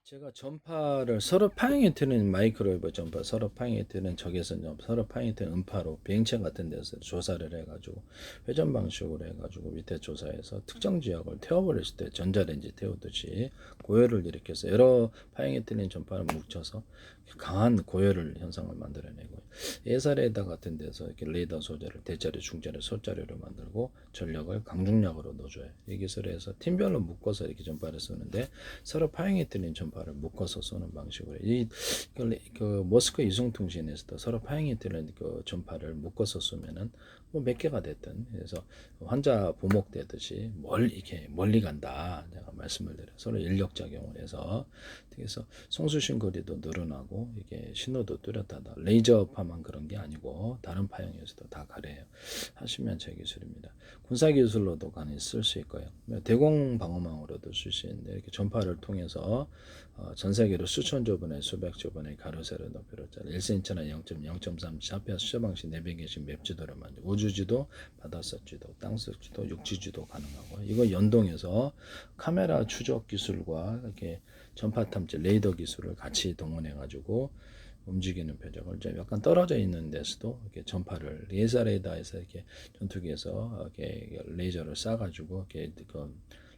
제가 전파를 서로 파행이 트는 마이크로웨이브 전파, 서로 파행이 트는 적외선 전파, 서로 파행이 트는 음파로 비행체 같은 데서 조사를 해가지고 회전 방식으로 해가지고 밑에 조사해서 특정 지역을 태워버렸을 때 전자레인지 태우듯이 고열을 일으켜서 여러 파행이 트는 전파를 뭉쳐서 강한 고열 현상을 만들어내고요. 예사레이더 같은 데서 이렇게 레이더 소재를 대자리, 중자리, 소자리로 만들고 전력을 강중력으로 넣어줘요. 이 기술에서 팀별로 묶어서 이렇게 전파를 쏘는데 서로 파행이 틀린 전파를 묶어서 쏘는 방식으로 그 모스크 이송통신에서도 서로 파행이 틀린 그 전파를 묶어서 쏘면은 뭐 몇 개가 됐든 그래서 환자 보목되듯이 이렇게 멀리 간다 제가 말씀을 드려 서로 인력 작용을 해서 그래서 송수신 거리도 늘어나고 이게 신호도 뚜렷하다. 레이저파만 그런 게 아니고 다른 파형에서도 다 가려요. 하시면 제 기술입니다. 군사 기술로도 간이 쓸 수 있고요. 대공 방어망으로도 쓸 수 있는데 이렇게 전파를 통해서 전 세계로 수천조 번의 수백조 번의 가로 세로 높이로 1cm나 0.0.3 좌표 수저 방식 내비게이션 맵 지도를 만들 우주지도, 바닷속 지도, 땅속 지도, 육지 지도 가능하고 이거 연동해서 카메라 추적 기술과 이렇게 전파 탐지 레이더 기술을 같이 동원해 가지고 움직이는 표적을 좀 약간 떨어져 있는 데서도 이렇게 전파를 예사 레이더에서 이렇게 전투기에서 이렇게 레이저를 쏴가지고 이렇게 그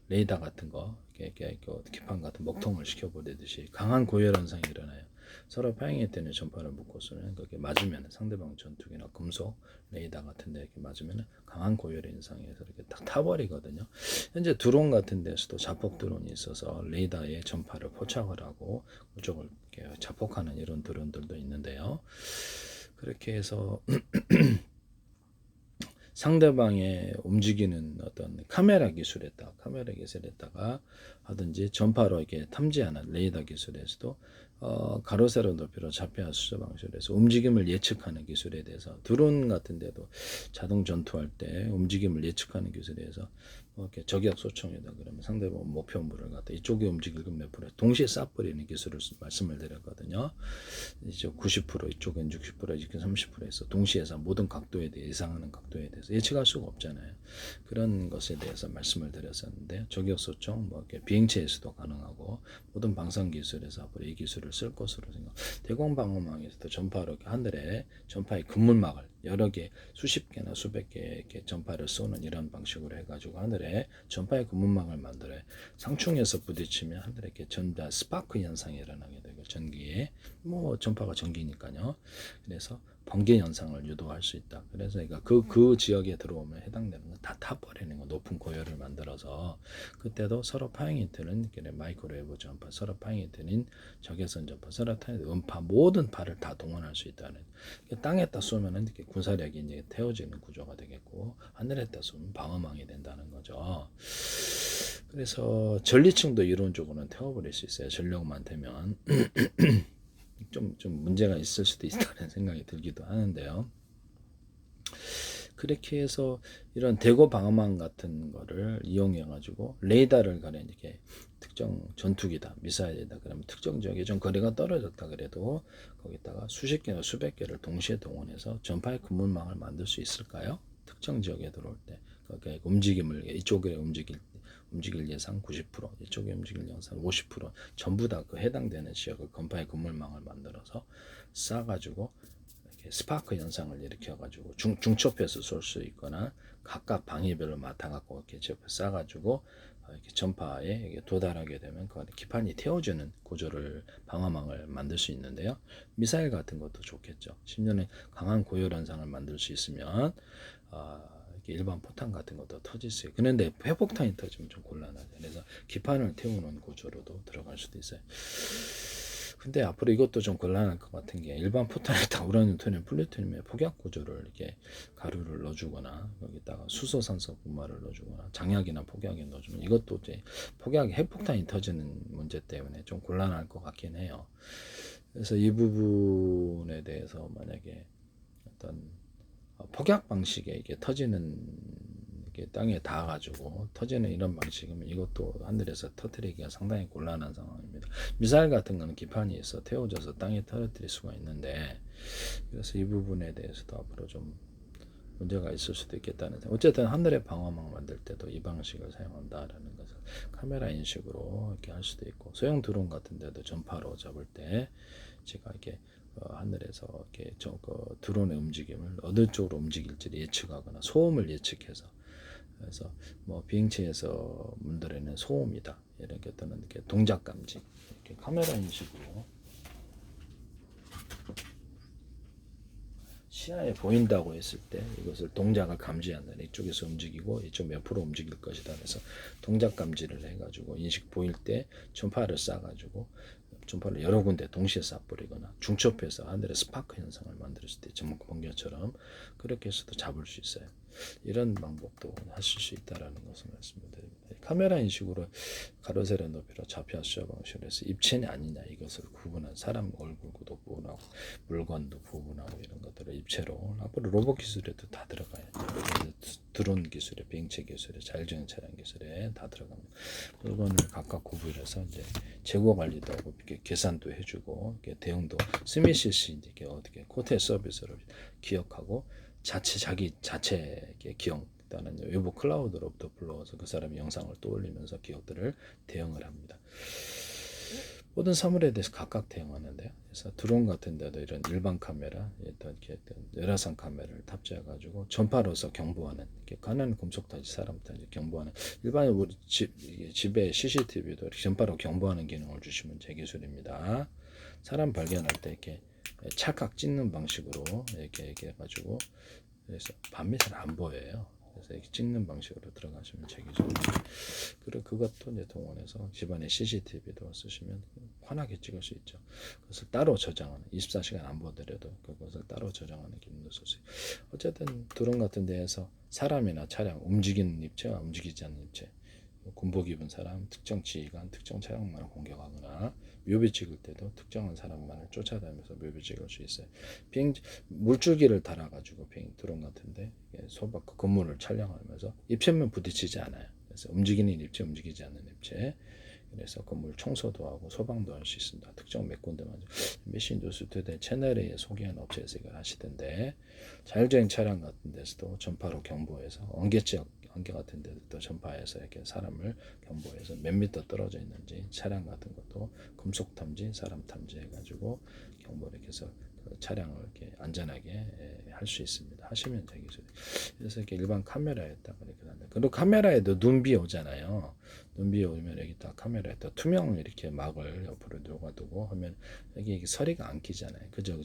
레이더 같은 거 이렇게 그 기판 같은 먹통을 시켜버리듯이 강한 고열 현상이 일어나요. 서로 파행이 되는 전파를 묶고서는 그렇게 맞으면 상대방 전투기나 금속 레이더 같은 데 이렇게 맞으면 강한 고열 현상에서 이렇게 딱 타버리거든요. 현재 드론 같은 데서도 자폭 드론이 있어서 레이더에 전파를 포착을 하고 그쪽을 이렇게 자폭하는 이런 드론들도 있는데요. 그렇게 해서 상대방의 움직이는 어떤 카메라 기술에다가 하든지 전파로 이렇게 탐지하는 레이더 기술에서도 가로 세로 높이로 좌표 수저 방식으로 해서 움직임을 예측하는 기술에 대해서 드론 같은 데도 자동 전투할 때 움직임을 예측하는 기술에 대해서 이렇게 저격 소총이다 그러면 상대방 목표물을 갖다 이쪽에 움직이면 몇 프로 동시에 쏴버리는 기술을 말씀을 드렸거든요. 이쪽 90% 이쪽은 60% 이쪽은 30%에서 동시에서 모든 각도에 대해 예상하는 각도에 대해서 예측할 수가 없잖아요. 그런 것에 대해서 말씀을 드렸었는데 저격 소총 뭐 이렇게 비행체에서도 가능하고 모든 방산 기술에서 앞으로 이 기술을 쓸 것으로 생각. 대공 방어망에서도 전파로 이렇게 하늘에 전파의 근물막을 여러 개 수십 개나 수백 개 이렇게 전파를 쏘는 이런 방식으로 해가지고 하늘에 전파의 근물막을 만들어요. 상충에서 부딪히면 하늘에 이렇게 전자 스파크 현상이 일어나게 되고 전기에 뭐 전파가 전기니까요. 그래서 번개 현상을 유도할 수 있다. 그래서 그 지역에 들어오면 해당되는 거 다 타버리는 거 높은 고열을 만들어서 그때도 서로 파행이 되는 마이크로웨이브 전파, 서로 파행이 되는 적외선 전파, 서로 파행이 되는 음파 모든 파를 다 동원할 수 있다는. 땅에다 쏘면은 이렇게 군사력이 이제 태워지는 구조가 되겠고 하늘에다 쏘면 방어망이 된다는 거죠. 그래서 전리층도 이론적으로는 태워버릴 수 있어요. 전력만 되면. 좀 문제가 있을 수도 있다는 생각이 들기도 하는데요. 그렇게 해서 이런 대고 방어망 같은 거를 이용해 가지고 레이더를 가려 이렇게 특정 전투기다 미사일이다 그러면 특정 지역에 좀 거리가 떨어졌다 그래도 거기다가 수십 개나 수백 개를 동시에 동원해서 전파의 근물망을 만들 수 있을까요? 특정 지역에 들어올 때 그러니까 움직임을 이쪽에 움직일 예상 90% 이쪽에 움직일 예상 50% 전부 다 그 해당되는 지역을 건파의 근물망을 만들어서 쏴가지고 스파크 현상을 일으켜가지고 중첩해서 쏠 수 있거나 각각 방위별로 맡아갖고 이렇게 접해 쏴가지고 이렇게 전파에 도달하게 되면 그 기판이 태워주는 구조를 방어망을 만들 수 있는데요. 미사일 같은 것도 좋겠죠. 심지어는 강한 고열 현상을 만들 수 있으면 일반 포탄 같은 것도 터질 수 있어요. 그런데 회복탄이 터지면 좀 곤란하죠. 그래서 기판을 태우는 구조로도 들어갈 수도 있어요. 근데 앞으로 이것도 좀 곤란할 것 같은 게 일반 포탄에다 우라늄, 토늄, 플루토늄의 폭약 구조를 이렇게 가루를 넣어주거나 여기다가 수소산소 분말을 넣어주거나 장약이나 폭약에 넣어주면 이것도 이제 폭약이 핵폭탄이 터지는 문제 때문에 좀 곤란할 것 같긴 해요. 그래서 이 부분에 대해서 만약에 어떤 폭약 방식에 이게 터지는 이게 땅에 닿아가지고 터지는 이런 방식이면 이것도 하늘에서 터뜨리기가 상당히 곤란한 상황입니다. 미사일 같은 거는 기판이 있어 태워져서 땅에 터뜨릴 수가 있는데 그래서 이 부분에 대해서도 앞으로 좀 문제가 있을 수도 있겠다는 생각. 어쨌든 하늘의 방어망 만들 때도 이 방식을 사용한다라는 것을 카메라 인식으로 이렇게 할 수도 있고, 소형 드론 같은 데도 전파로 잡을 때 제가 이렇게 하늘에서 이렇게 드론의 움직임을 어느 쪽으로 움직일지를 예측하거나 소음을 예측해서, 그래서 뭐 비행체에서 문드러내는 소음이다 이렇게 또는 이렇게 동작 감지, 이렇게 카메라 인식으로 시야에 보인다고 했을 때 이것을 동작을 감지한다. 이쪽에서 움직이고 이쪽 옆으로 움직일 것이다. 그래서 동작 감지를 해가지고 인식 보일 때 전파를 쏴가지고 전파를 여러 군데 동시에 쏴버리거나 중첩해서 하늘에 스파크 현상을 만들었을 때 전문 번개처럼 그렇게 해서도 잡을 수 있어요. 이런 방법도 하실 수 있다라는 것을 말씀드립니다. 카메라 인식으로 가로 세로 높이로 좌표 수저 방식으로 해서 입체냐 아니냐 이것을 구분한 사람 얼굴도 구분하고 물건도 구분하고 이런 것들을 입체로 앞으로 로봇 기술에도 다 들어가요. 드론 기술에 비행체 기술에 자율주행 차량 기술에 다 들어갑니다. 물건을 각각 구분해서 이제 재고 관리도 하고 이렇게 계산도 해주고 이렇게 대응도 스미시스 이렇게 어떻게 코테 서비스를 기억하고 자기 자체 기억 일단은 외부 클라우드로부터 불러와서 그 사람이 영상을 또 올리면서 기억들을 대응을 합니다. 모든 사물에 대해서 각각 대응하는데요. 그래서 드론 같은 데도 이런 일반 카메라, 이렇게 열화상 카메라를 탑재해가지고 전파로서 경보하는, 이렇게 가난 금속탄지 사람탄지 경보하는 일반 우리 집에 CCTV도 이렇게 전파로 경보하는 기능을 주시면 제 기술입니다. 사람 발견할 때 이렇게 찰칵 찍는 방식으로 이렇게 해가지고 그래서 밤에 잘 안 보여요. 그래서 이렇게 찍는 방식으로 들어가시면 제기적입니다. 그리고 그것도 이제 동원해서 집안에 CCTV도 쓰시면 환하게 찍을 수 있죠. 그것을 따로 저장하는 24시간 안 보더라도 그것을 따로 저장하는 기능도 쓸 수 있어요. 어쨌든 드론 같은 데에서 사람이나 차량 움직이는 입체와 움직이지 않는 입체, 군복 입은 사람, 특정 지휘관, 특정 차량만을 공격하거나 묘비 찍을 때도 특정한 사람만을 쫓아다니면서 묘비 찍을 수 있어요. 물줄기를 달아가지고 드론 같은데 소박 건물을 촬영하면서 입체만 부딪히지 않아요. 그래서 움직이는 입체, 움직이지 않는 입체. 그래서 건물 청소도 하고 소방도 할 수 있습니다. 특정 몇 군데만. 미신 뉴스투데 채널에 소개한 업체에서 이걸 하시던데, 자율주행 차량 같은 데서도 전파로 경보해서 안개 같은 데도 전파해서 이렇게 사람을 경보해서 몇 미터 떨어져 있는지 차량 같은 것도 금속 탐지, 사람 탐지 해가지고 경보를 이렇게 해서 그 차량을 이렇게 안전하게 할 수 있습니다. 하시면 되겠죠. 그래서 이렇게 일반 카메라에다가 이렇게 한다. 그리고 카메라에도 눈비 오잖아요. 눈비 오면 여기 딱 카메라에다 투명 이렇게 막을 옆으로 놓아두고 하면 여기 서리가 안 끼잖아요. 그죠?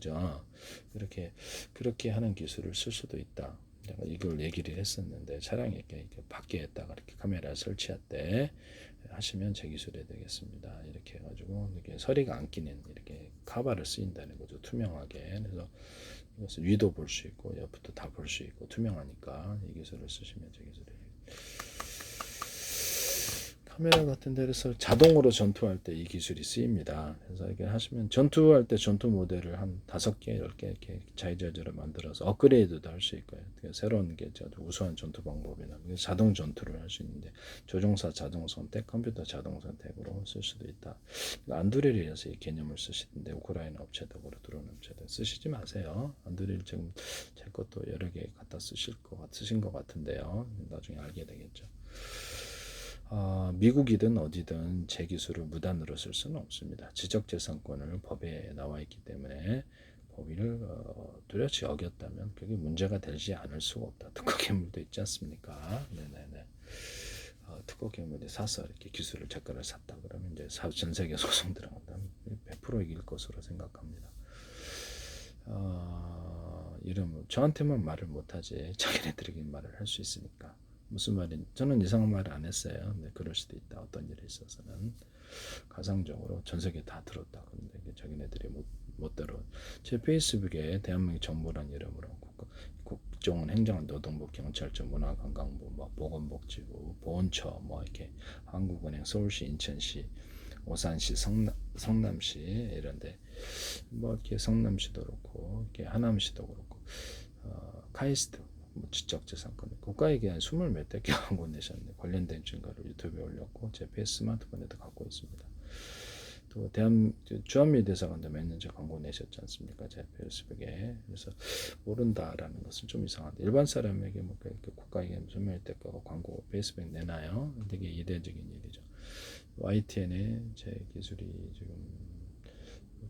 그렇게 하는 기술을 쓸 수도 있다. 내가 이걸 얘기를 했었는데 차량에 이렇게 밖에다가 이렇게 카메라 설치할 때 하시면 제 기술이 되겠습니다. 이렇게 해가지고 이렇게 서리가 안 끼는 이렇게 카바를 쓰인다는 거죠. 투명하게. 그래서 이것을 위도 볼 수 있고 옆도 다 볼 수 있고 투명하니까 이 기술을 쓰시면 제 기술이 카메라 같은 데서 자동으로 전투할 때 이 기술이 쓰입니다. 그래서 이렇게 하시면 전투할 때 전투 모델을 한 5개, 10개 이렇게 자유자재로 만들어서 업그레이드도 할 수 있고요. 새로운 게 우수한 전투 방법이나 자동 전투를 할 수 있는데 조종사 자동 선택, 컴퓨터 자동 선택으로 쓸 수도 있다. 안드레리에서 이 개념을 쓰시는데 우크라이나 업체도 그렇고 드론 업체도 쓰시지 마세요. 안드레리 지금 제 것도 여러 개 갖다 쓰신 것 같은데요. 나중에 알게 되겠죠. 미국이든 어디든 제 기술을 무단으로 쓸 수는 없습니다. 지적재산권을 법에 나와 있기 때문에 법을 뚜렷이 어겼다면 그게 문제가 되지 않을 수가 없다. 특허괴물도 있지 않습니까? 네네네. 특허괴물이 사서 이렇게 기술을 제 거를 샀다 그러면 이제 전 세계 소송 들어간다면 100% 이길 것으로 생각합니다. 이름을 저한테만 말을 못하지 자기네들에게 말을 할 수 있으니까. 무슨 말인? 저는 이상한 말을 안 했어요. 근데 그럴 수도 있다. 어떤 일에 있어서는 가상적으로 전 세계 다 들었다. 그런데 자기네들이 못 들어. 제 페이스북에 대한민국 정부란 이름으로 국정원, 행정안, 노동부, 경찰청, 문화관광부, 보건복지부, 보훈처, 이렇게 한국은행, 서울시, 인천시, 오산시, 성남시 이런데 이렇게 성남시도 그렇고 이렇게 하남시도 그렇고 카이스트. 지적재산권 국가에게 한 20몇 대 광고 내셨는데 관련된 증거를 유튜브에 올렸고 제 스마트폰에도 갖고 있습니다. 또 주한미 대사관도 몇 년째 광고 내셨지 않습니까? 제 페이스북에. 그래서 모른다라는 것은 좀 이상한데 일반 사람에게 뭐 국가에게 무슨 말 때까 광고 페이스북에 내나요? 되게 이례적인 일이죠. YTN의 제 기술이 지금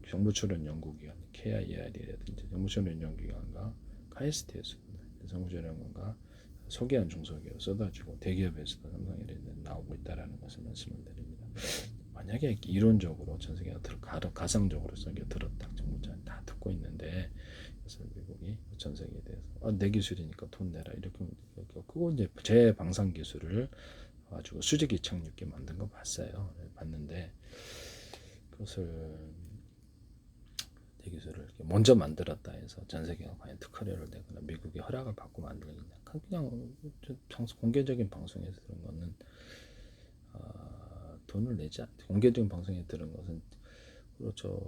정부 출연 연구기관 KIR이라든지 정부 출연 연구기관과 카이스트에서 정부 출연 연구가 소개한 중소기업 쏟아지고 대기업에서도 삼성 이런 나오고 있다라는 것을 말씀을 드립니다. 만약에 이론적으로 전 세계가 가상적으로 전세계 들었다 정부자 다 듣고 있는데 그래서 미국이 전 세계에 대해서 내 기술이니까 돈 내라 이렇게 그거 이제 제 방산 기술을 가지고 수직이 착륙기 만든 거 봤어요. 봤는데 그것을 내 기술을 먼저 만들었다 해서 전 세계가 과연 특허료를 내거나 미국의 허락을 받고 만들겠냐? 그냥 공개적인 방송에서 들은 거는 돈을 내지 않대. 공개적인 방송에 들은 것은 그렇죠.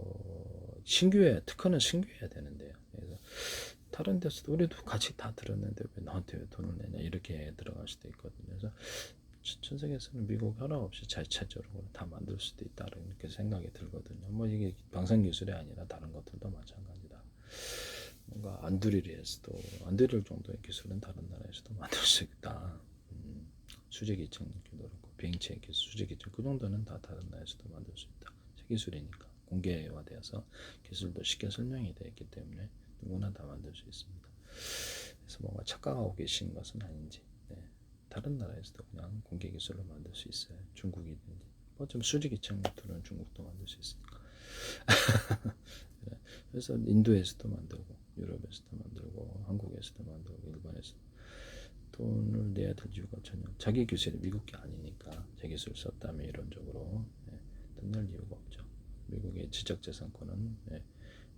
특허는 신규해야 되는데요. 그래서 다른 데서도 우리도 같이 다 들었는데 왜 나한테 왜 돈을 내냐 이렇게 들어갈 수도 있거든요. 그래서 전 세계에서는 미국 허락 없이 자체적으로 다 만들 수도 있다는 이렇게 생각이 들거든요. 뭐 이게 방산 기술이 아니라 다른 것들도 마찬가지다. 뭔가 안드릴 정도의 기술은 다른 나라에서도 만들 수 있다. 수직이 착륙기도 그렇고 비행체 기술, 수직이 그 정도는 다 다른 나라에서도 만들 수 있다. 새 기술이니까 공개화되어서 기술도 쉽게 설명이 되어 있기 때문에 누구나 다 만들 수 있습니다. 그래서 뭔가 착각하고 계신 것은 아닌지. 다른 나라에서도 그냥 공개 기술로 만들 수 있어요. 중국이든지. 좀 수직이 착륙들은 중국도 만들 수 있으니까. 그래서 인도에서도 만들고, 유럽에서도 만들고, 한국에서도 만들고, 일본에서도 돈을 내야 될 이유가 전혀 자기 기술이 미국 게 아니니까 제 기술 썼다면 이론적으로 돈 낼 이유가 없죠. 미국의 지적재산권은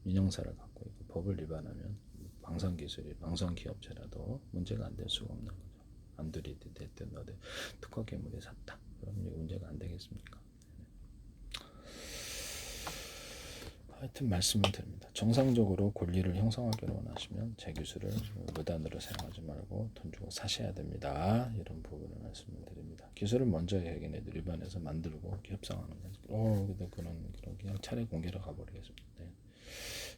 민영사를 갖고 있고 법을 위반하면 방산 기술이 방산 기업체라도 문제가 안 될 수가 없는 거죠. 안드로이드 됐든 어디 특허 괴물이 샀다. 그럼 문제가 안 되겠습니까? 하여튼 말씀을 드립니다. 정상적으로 권리를 형성하기를 원하시면 제 기술을 무단으로 사용하지 말고 돈 주고 사셔야 됩니다. 이런 부분을 말씀을 드립니다. 기술을 먼저 얘기해도 일반에서 만들고 협상하는 거죠. 그런 그냥 차례 공개로 가버리겠습니다. 네.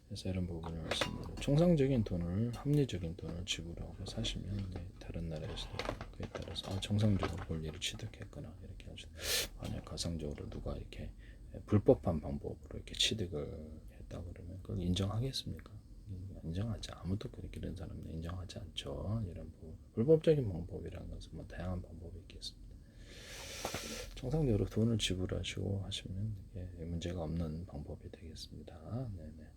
그래서 이런 부분을 말씀드립니다. 정상적인 돈을 합리적인 돈을 지불하고 사시면 다른 나라에서도 그에 따라서 정상적으로 권리를 취득했거나 이렇게 하죠. 만약 가상적으로 누가 이렇게 불법한 방법으로 이렇게 취득을 했다 그러면 그걸 인정하겠습니까? 인정하지. 아무도 그렇게 이런 사람은 인정하지 않죠. 이런 부분. 불법적인 방법이라는 것은 뭐 다양한 방법이 있겠습니다. 정상적으로 돈을 지불하시고 하시면 문제가 없는 방법이 되겠습니다. 네네.